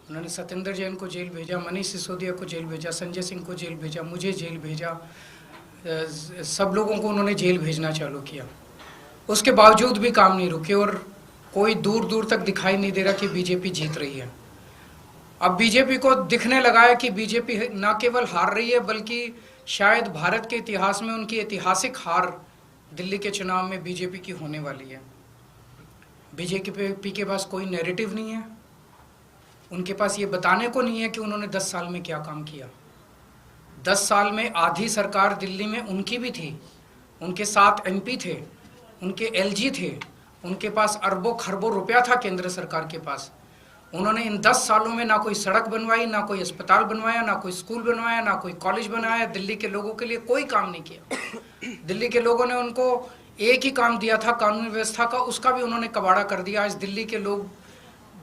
उन्होंने सत्येंद्र जैन को जेल भेजा, मनीष सिसोदिया को जेल भेजा, संजय सिंह को जेल भेजा, मुझे जेल भेजा, सब लोगों को उन्होंने जेल भेजना चालू किया। उसके बावजूद भी काम नहीं रुके और कोई दूर दूर तक दिखाई नहीं दे रहा कि बीजेपी जीत रही है। अब बीजेपी को दिखने लगा है कि बीजेपी न केवल हार रही है बल्कि शायद भारत के इतिहास में उनकी ऐतिहासिक हार दिल्ली के चुनाव में बीजेपी की होने वाली है। बीजेपी के पास कोई नैरेटिव नहीं है, उनके पास ये बताने को नहीं है कि उन्होंने 10 साल में क्या काम किया। 10 साल में आधी सरकार दिल्ली में उनकी भी थी, उनके 7 एमपी थे, उनके एलजी थे, उनके पास अरबों खरबों रुपया था केंद्र सरकार के पास। उन्होंने इन 10 सालों में ना कोई सड़क बनवाई, ना कोई अस्पताल बनवाया, ना कोई स्कूल बनवाया, ना कोई कॉलेज बनाया। दिल्ली के लोगों के लिए कोई काम नहीं किया। दिल्ली के लोगों ने उनको एक ही काम दिया था कानून व्यवस्था का, उसका भी उन्होंने कबाड़ा कर दिया। आज दिल्ली के लोग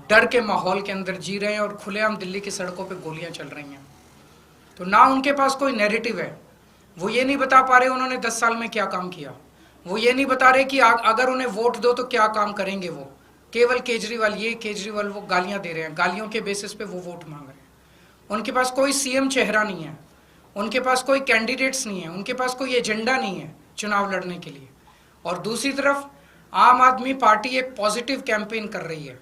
डर के माहौल के अंदर जी रहे हैं और खुलेआम दिल्ली की सड़कों पे गोलियां चल रही हैं। तो ना उनके पास कोई नैरेटिव है, वो ये नहीं बता पा रहे उन्होंने 10 साल में क्या काम किया। वो ये नहीं बता रहे कि अगर उन्हें वोट दो तो क्या काम करेंगे। वो केवल केजरीवाल ये केजरीवाल वो गालियां दे रहे हैं, गालियों के बेसिस पे वो वोट मांग रहे हैं। उनके पास कोई सीएम चेहरा नहीं है, उनके पास कोई कैंडिडेट्स नहीं है, उनके पास कोई एजेंडा नहीं है चुनाव लड़ने के लिए। और दूसरी तरफ आम आदमी पार्टी एक पॉजिटिव कैंपेन कर रही है।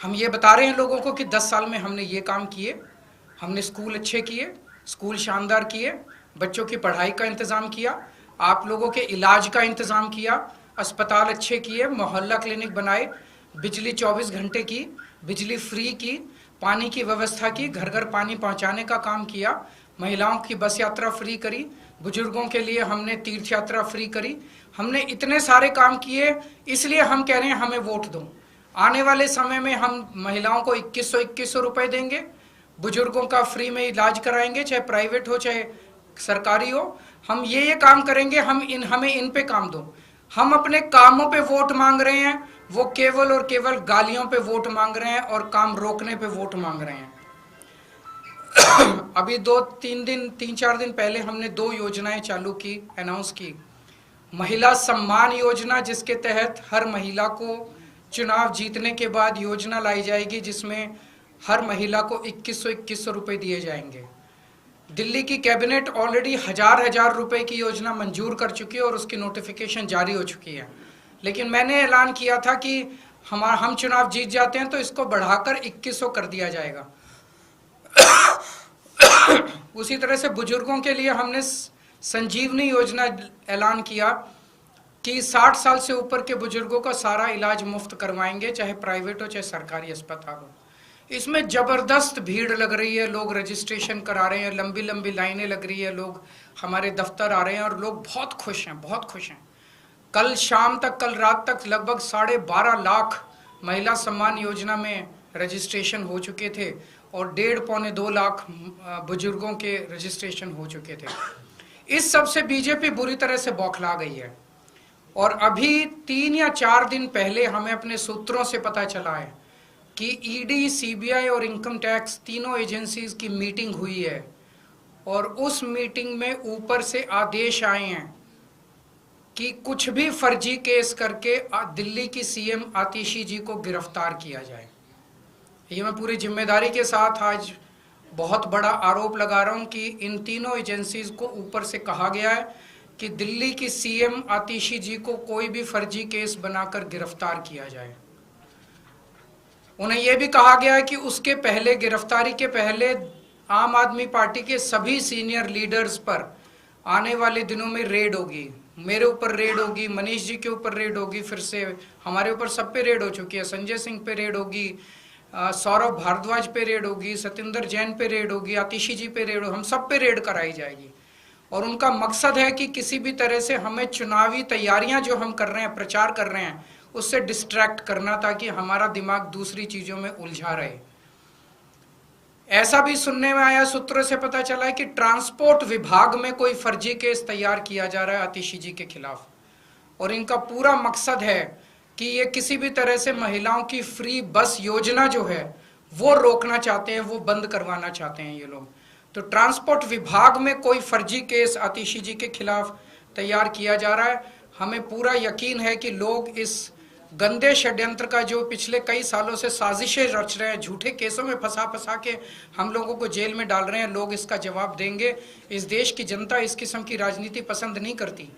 हम ये बता रहे हैं लोगों को कि 10 साल में हमने ये काम किए, हमने स्कूल अच्छे किए, स्कूल शानदार किए, बच्चों की पढ़ाई का इंतज़ाम किया, आप लोगों के इलाज का इंतज़ाम किया, अस्पताल अच्छे किए, मोहल्ला क्लिनिक बनाए, बिजली 24 घंटे की, बिजली फ्री की, पानी की व्यवस्था की, घर घर पानी पहुंचाने का काम किया, महिलाओं की बस यात्रा फ्री करी, बुजुर्गों के लिए हमने तीर्थ यात्रा फ्री करी। हमने इतने सारे काम किए, इसलिए हम कह रहे हैं हमें वोट दो। आने वाले समय में हम महिलाओं को 2100 रुपए देंगे, बुजुर्गों का फ्री में इलाज कराएंगे, चाहे प्राइवेट हो चाहे सरकारी हो। हम ये काम करेंगे, हमें इन पे काम दो। हम अपने कामों पे वोट मांग रहे हैं, वो केवल और केवल गालियों पे वोट मांग रहे हैं और काम रोकने पे वोट मांग रहे हैं। अभी 3-4 दिन पहले हमने 2 योजनाएं चालू की, अनाउंस की। महिला सम्मान योजना, जिसके तहत हर महिला को चुनाव जीतने के बाद योजना लाई जाएगी जिसमें हर महिला को 2100 रुपए दिए जाएंगे। दिल्ली की कैबिनेट ऑलरेडी हजार रुपए की योजना मंजूर कर चुकी है और उसकी नोटिफिकेशन जारी हो चुकी है। लेकिन मैंने ऐलान किया था कि हम चुनाव जीत जाते हैं तो इसको बढ़ाकर 2100 कर दिया जाएगा। उसी तरह से बुजुर्गों के लिए हमने संजीवनी योजना ऐलान किया कि 60 साल से ऊपर के बुजुर्गों का सारा इलाज मुफ्त करवाएंगे, चाहे प्राइवेट हो चाहे सरकारी अस्पताल हो। इसमें जबरदस्त भीड़ लग रही है, लोग रजिस्ट्रेशन करा रहे हैं, लंबी लंबी लाइनें लग रही है, लोग हमारे दफ्तर आ रहे हैं और लोग बहुत खुश हैं, बहुत खुश हैं। कल शाम तक, कल रात तक लगभग 12.5 लाख महिला सम्मान योजना में रजिस्ट्रेशन हो चुके थे और 1.5-2 लाख बुजुर्गों के रजिस्ट्रेशन हो चुके थे। इस सब से बीजेपी बुरी तरह से बौखला गई है। और अभी 3 या 4 दिन पहले हमें अपने सूत्रों से पता चला है कि ईडी, सीबीआई और इनकम टैक्स तीनों एजेंसीज की मीटिंग हुई है और उस मीटिंग में ऊपर से आदेश आए हैं कि कुछ भी फर्जी केस करके दिल्ली की सीएम आतिशी जी को गिरफ्तार किया जाए। ये मैं पूरी जिम्मेदारी के साथ आज बहुत बड़ा आरोप लगा रहा हूं कि इन तीनों एजेंसीज को ऊपर से कहा गया है कि दिल्ली की सीएम आतिशी जी को कोई भी फर्जी केस बनाकर गिरफ्तार किया जाए। उन्हें यह भी कहा गया है कि उसके पहले, गिरफ्तारी के पहले, आम आदमी पार्टी के सभी सीनियर लीडर्स पर आने वाले दिनों में रेड होगी। मेरे ऊपर रेड होगी, मनीष जी के ऊपर रेड होगी, फिर से हमारे ऊपर सब पे रेड हो चुकी है। संजय सिंह पे रेड होगी, सौरभ भारद्वाज पे रेड होगी, सत्येंद्र जैन पे रेड होगी, आतिशी जी पे रेड होगी, हम सब पे रेड कराई जाएगी। और उनका मकसद है कि किसी भी तरह से हमें चुनावी तैयारियां जो हम कर रहे हैं, प्रचार कर रहे हैं, उससे डिस्ट्रैक्ट करना ताकि हमारा दिमाग दूसरी चीजों में उलझा रहे। ऐसा भी सुनने में आया, सूत्रों से पता चला है कि ट्रांसपोर्ट विभाग में कोई फर्जी केस तैयार किया जा रहा है आतिशी जी के खिलाफ। और इनका पूरा मकसद है कि ये किसी भी तरह से महिलाओं की फ्री बस योजना जो है वो रोकना चाहते हैं, वो बंद करवाना चाहते हैं ये लोग। तो ट्रांसपोर्ट विभाग में कोई फर्जी केस आतिशी जी के खिलाफ तैयार किया जा रहा है। हमें पूरा यकीन है कि लोग इस गंदे षड्यंत्र का जो पिछले कई सालों से साजिशें रच रहे हैं, झूठे केसों में फंसा के हम लोगों को जेल में डाल रहे हैं, लोग इसका जवाब देंगे। इस देश की जनता इस किस्म की राजनीति पसंद नहीं करती।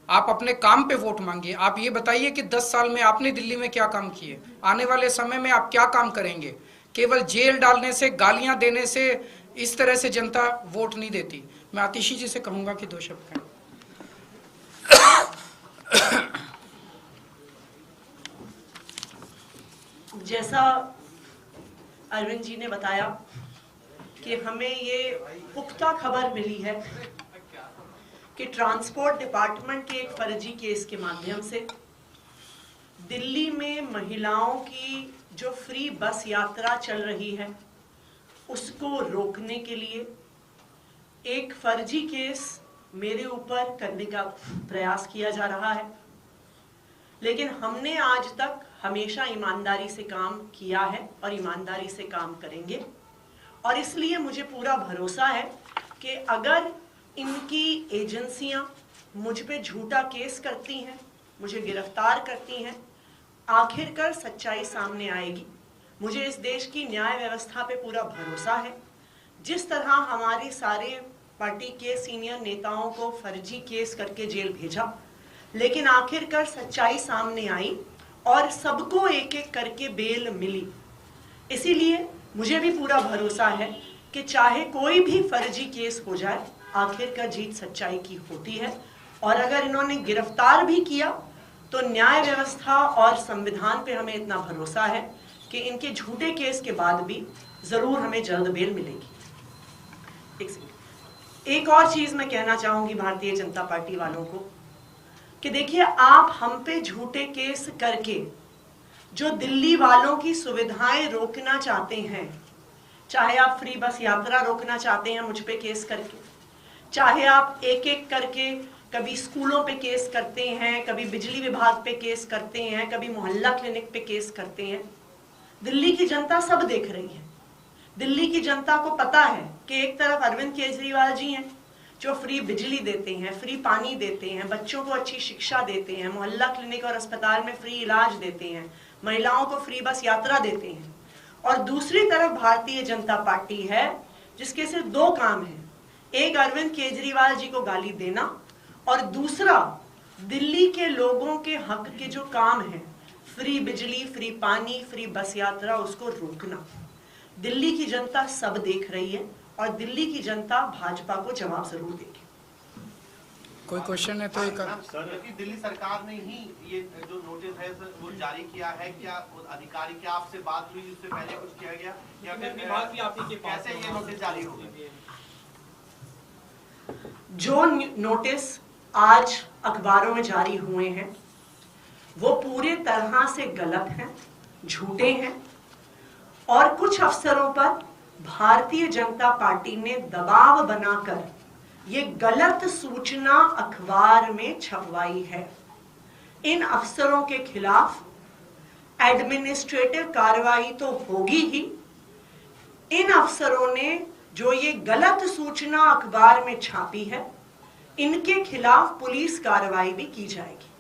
आप अपने काम पे वोट मांगिए। आप ये बताइए कि 10 साल में आपने दिल्ली में क्या काम किए, आने वाले समय में आप क्या काम करेंगे। केवल जेल डालने से, गालियां देने से इस तरह से जनता वोट नहीं देती। मैं आतिशी जी से कहूंगा कि 2 शब्द कहें। जैसा अरविंद जी ने बताया कि हमें ये पुख्ता खबर मिली है कि ट्रांसपोर्ट डिपार्टमेंट के एक फर्जी केस के माध्यम से दिल्ली में महिलाओं की जो फ्री बस यात्रा चल रही है उसको रोकने के लिए एक फर्जी केस मेरे ऊपर करने का प्रयास किया जा रहा है। लेकिन हमने आज तक हमेशा ईमानदारी से काम किया है और ईमानदारी से काम करेंगे, और इसलिए मुझे पूरा भरोसा है कि अगर इनकी एजेंसियां मुझ पे झूठा केस करती हैं, मुझे गिरफ्तार करती हैं, आखिरकार सच्चाई सामने आएगी। मुझे इस देश की न्याय व्यवस्था पे पूरा भरोसा है। जिस तरह हमारे सारे पार्टी के सीनियर नेताओं को फर्जी केस करके जेल भेजा, लेकिन आखिरकार सच्चाई सामने आई और सबको एक एक करके बेल मिली। इसीलिए मुझे भी पूरा भरोसा है कि चाहे कोई भी फर्जी केस हो जाए, आखिरकार जीत सच्चाई की होती है। और अगर इन्होंने गिरफ्तार भी किया तो न्याय व्यवस्था और संविधान पे हमें इतना भरोसा है कि इनके झूठे केस के बाद भी जरूर हमें जल्द बेल मिलेगी। एक और चीज मैं कहना चाहूंगी भारतीय जनता पार्टी वालों को कि देखिए, आप हम पे झूठे केस करके जो दिल्ली वालों की सुविधाएं रोकना चाहते हैं, चाहे आप फ्री बस यात्रा रोकना चाहते हैं मुझ पे केस करके, चाहे आप एक एक करके कभी स्कूलों पे केस करते हैं, कभी बिजली विभाग पे केस करते हैं, कभी मोहल्ला क्लिनिक पे केस करते हैं, दिल्ली की जनता सब देख रही है। दिल्ली की जनता को पता है कि एक तरफ अरविंद केजरीवाल जी हैं जो फ्री बिजली देते हैं, फ्री पानी देते हैं, बच्चों को अच्छी शिक्षा देते हैं, मोहल्ला क्लिनिक और अस्पताल में फ्री इलाज देते हैं, महिलाओं को फ्री बस यात्रा देते हैं, और दूसरी तरफ भारतीय जनता पार्टी है जिसके सिर्फ 2 काम हैं, एक अरविंद केजरीवाल जी को गाली देना और दूसरा दिल्ली के लोगों के हक के जो काम है, फ्री बिजली, फ्री पानी, फ्री बस यात्रा, उसको रोकना। दिल्ली की जनता सब देख रही है और दिल्ली की जनता भाजपा को जवाब जरूर देगी। कोई क्वेश्चन है तो एक सर, दिल्ली सरकार ने ही ये जो नोटिस है सर वो जारी किया है, क्या अधिकारी, क्या आपसे बात हुई, उससे पहले कुछ किया गया या फिर विभाग की आप कैसे ये नोटिस जारी होगा? जो नोटिस आज अखबारों में जारी हुए हैं वो पूरे तरह से गलत हैं, झूठे हैं, और कुछ अफसरों पर भारतीय जनता पार्टी ने दबाव बनाकर ये गलत सूचना अखबार में छपवाई है। इन अफसरों के खिलाफ एडमिनिस्ट्रेटिव कार्रवाई तो होगी ही, इन अफसरों ने जो ये गलत सूचना अखबार में छापी है इनके खिलाफ पुलिस कार्रवाई भी की जाएगी।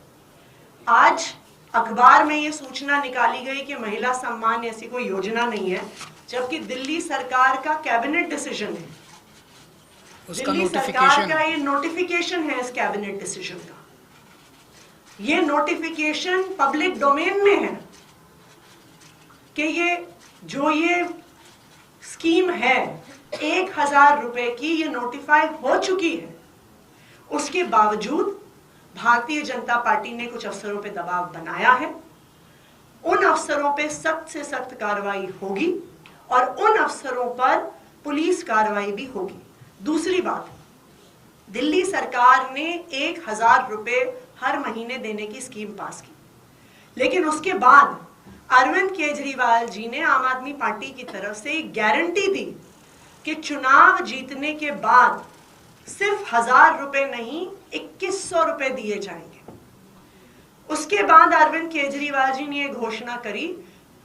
आज अखबार में ये सूचना निकाली गई कि महिला सम्मान ऐसी कोई योजना नहीं है, जबकि दिल्ली सरकार का कैबिनेट डिसीजन है, दिल्ली सरकार का ये नोटिफिकेशन है इस कैबिनेट डिसीजन का। ये नोटिफिकेशन पब्लिक डोमेन में है कि ये स्कीम है 1000 रुपए की, ये नोटिफाई हो चुकी है। उसके बावजूद भारतीय जनता पार्टी ने कुछ अफसरों पे दबाव बनाया है। उन अफसरों पे सख्त से सख्त कार्रवाई होगी और उन अफसरों पर पुलिस कार्रवाई भी होगी। दूसरी बात, दिल्ली सरकार ने 1000 रुपए हर महीने देने की स्कीम पास की, लेकिन उसके बाद अरविंद केजरीवाल जी ने आम आदमी पार्टी की तरफ से एक गारंटी दी कि चुनाव जीतने के बाद सिर्फ 1000 रुपए नहीं 2100 रुपए दिए जाएंगे। उसके बाद अरविंद केजरीवाल जी ने यह घोषणा करी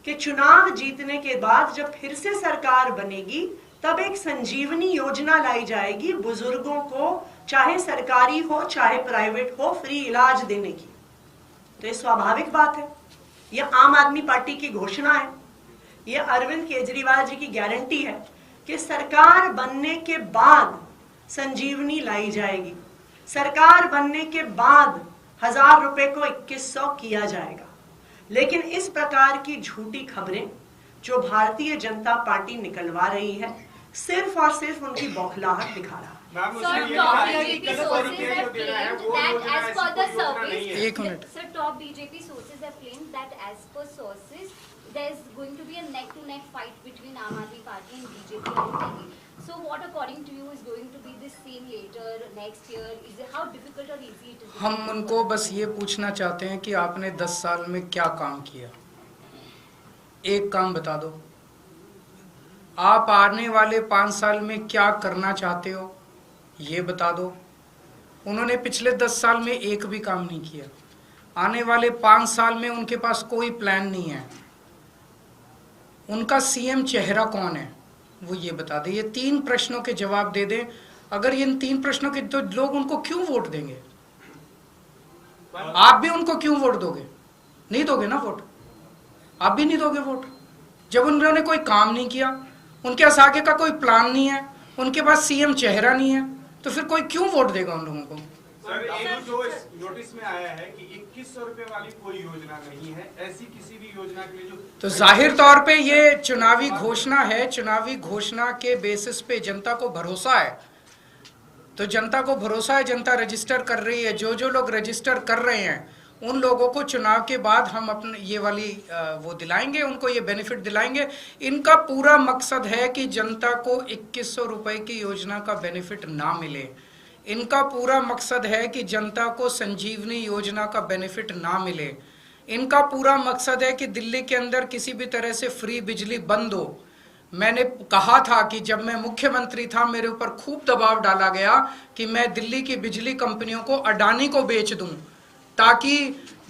कि चुनाव जीतने के बाद जब फिर से सरकार बनेगी तब एक संजीवनी योजना लाई जाएगी, बुजुर्गों को चाहे सरकारी हो चाहे प्राइवेट हो फ्री इलाज देने की। तो ये स्वाभाविक बात है ये आम आदमी पार्टी की घोषणा है, ये अरविंद केजरीवाल जी की गारंटी है कि सरकार बनने के बाद संजीवनी लाई जाएगी, सरकार बनने के बाद 1000 रुपए को 2100 किया जाएगा। लेकिन इस प्रकार की झूठी खबरें जो भारतीय जनता पार्टी निकलवा रही है, सिर्फ और सिर्फ उनकी बौखलाहट दिखा रहा है। एक minute. Sir, top BJP sources have claimed that as per sources, there is going to be a neck-to-neck fight between Aam Aadmi Party and BJP in Delhi. So, what according to you is going to be this same later next year? Is it how difficult or easy it is? हम उनको बस ये पूछना चाहते हैं कि आपने 10 साल में क्या काम किया, एक काम बता दो। आप आने वाले 5 साल में क्या करना चाहते हो, ये बता दो। उन्होंने पिछले 10 साल में एक भी काम नहीं किया। आने वाले 5 साल में उनके पास कोई प्लान नहीं है। उनका सीएम चेहरा कौन है, वो ये बता दे। ये 3 प्रश्नों के जवाब दे दें। अगर इन 3 प्रश्नों के, तो लोग उनको क्यों वोट देंगे? आप भी उनको क्यों वोट दोगे? नहीं दोगे ना वोट, आप भी नहीं दोगे वोट। जब उन्होंने कोई काम नहीं किया, उनके पास आगे का कोई प्लान नहीं है, उनके पास सीएम चेहरा नहीं है, तो फिर कोई क्यों वोट देगा उन लोगों को? सर, ये जो नोटिस में आया है कि 2100 रुपए वाली कोई योजना नहीं है, ऐसी किसी भी योजना के लिए जो, तो जाहिर तौर पे ये चुनावी घोषणा है। चुनावी घोषणा के बेसिस पे जनता को भरोसा है, तो जनता को भरोसा है, जनता रजिस्टर कर रही है। जो लोग रजिस्टर कर रहे हैं उन लोगों को चुनाव के बाद हम अपने ये वाली वो दिलाएंगे, उनको ये बेनिफिट दिलाएंगे। इनका पूरा मकसद है कि जनता को 2100 रुपए की योजना का बेनिफिट ना मिले। इनका पूरा मकसद है कि जनता को संजीवनी योजना का बेनिफिट ना मिले। इनका पूरा मकसद है कि दिल्ली के अंदर किसी भी तरह से फ्री बिजली बंद हो। मैंने कहा था कि जब मैं मुख्यमंत्री था, मेरे ऊपर खूब दबाव डाला गया कि मैं दिल्ली की बिजली कंपनियों को अडानी को बेच दूं, ताकि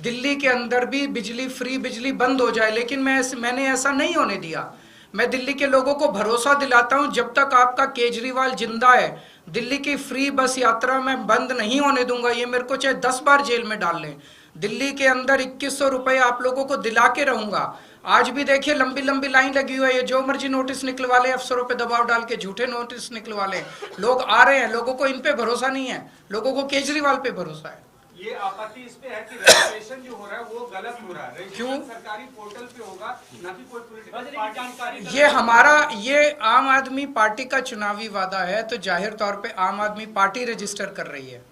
दिल्ली के अंदर भी बिजली, फ्री बिजली बंद हो जाए। लेकिन मैंने ऐसा नहीं होने दिया। मैं दिल्ली के लोगों को भरोसा दिलाता हूं, जब तक आपका केजरीवाल जिंदा है, दिल्ली की फ्री बस यात्रा मैं बंद नहीं होने दूंगा। ये मेरे को चाहे 10 बार जेल में डाल लें, दिल्ली के अंदर 2100 रुपए आप लोगों को दिला के रहूंगा। आज भी देखिए लंबी लंबी लाइन लगी हुई है। ये जो मर्जी नोटिस निकलवा ले, अफसरों पे दबाव डाल के झूठे नोटिस निकलवा ले, लोग आ रहे हैं। लोगों को इन पे भरोसा नहीं है, लोगों को केजरीवाल पे भरोसा है। ये आपत्ति इस पे है कि रजिस्ट्रेशन जो हो रहा है वो गलत हो रहा है। क्यों? सरकारी पोर्टल पे होगा, ना कि कोई पॉलिटिकल पार्टी। ये हमारा, ये आम आदमी पार्टी का चुनावी वादा है, तो जाहिर तौर पे आम आदमी पार्टी रजिस्टर कर रही है।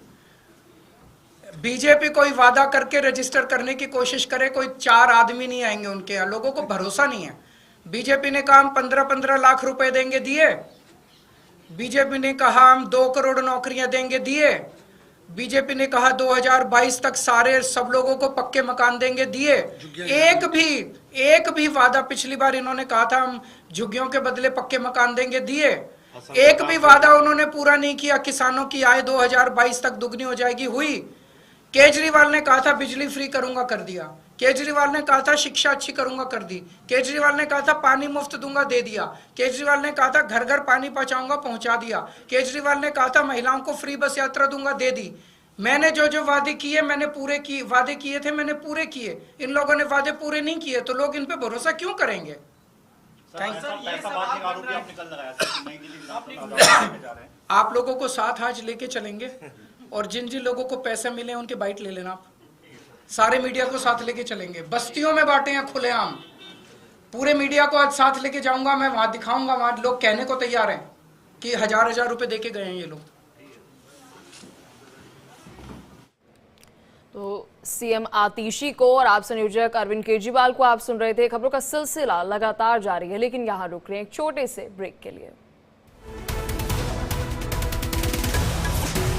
बीजेपी कोई वादा करके रजिस्टर करने की कोशिश करे, कोई 4 आदमी नहीं आएंगे उनके यहाँ। लोगों को भरोसा नहीं है। बीजेपी ने कहा हम 15-15 लाख रुपए देंगे, दिए। बीजेपी ने कहा हम 2 करोड़ नौकरियां देंगे, दिए। बीजेपी ने कहा 2022 तक सारे सब लोगों को पक्के मकान देंगे, दिए। एक भी वादा, पिछली बार इन्होंने कहा था हम झुग्गियों के बदले पक्के मकान देंगे, दिए। एक भी वादा उन्होंने पूरा नहीं किया। किसानों की आय 2022 तक दुगनी हो जाएगी, हुई। केजरीवाल ने कहा था बिजली फ्री करूंगा, कर दिया। केजरीवाल ने कहा था शिक्षा अच्छी करूंगा, कर दी। केजरीवाल ने कहा था पानी मुफ्त दूंगा, दे दिया। केजरीवाल ने कहा था घर घर पानी पहुंचाऊंगा, पहुंचा दिया। केजरीवाल ने कहा था महिलाओं को फ्री बस यात्रा दूंगा, दे दी। मैंने जो वादे किए, मैंने पूरे किए। वादे किए थे, मैंने पूरे किए। इन लोगों ने वादे पूरे नहीं किए, तो लोग इन पे भरोसा क्यों करेंगे? आप लोगों को साथ आज लेके चलेंगे, और जिन जिन लोगों को पैसे मिले उनके बाइट ले लेना। आप सारे मीडिया को साथ लेके चलेंगे, बस्तियों में बांटे हैं खुलेआम। पूरे मीडिया को आज साथ लेके जाऊंगा मैं, वहां दिखाऊंगा। वहां लोग कहने को तैयार हैं कि 1000-1000 रुपए देके गए हैं ये लोग। तो सीएम आतिशी को और आप संयोजक अरविंद केजरीवाल को आप सुन रहे थे। खबरों का सिलसिला लगातार जारी है, लेकिन यहाँ रुक रहे हैं एक छोटे से ब्रेक के लिए।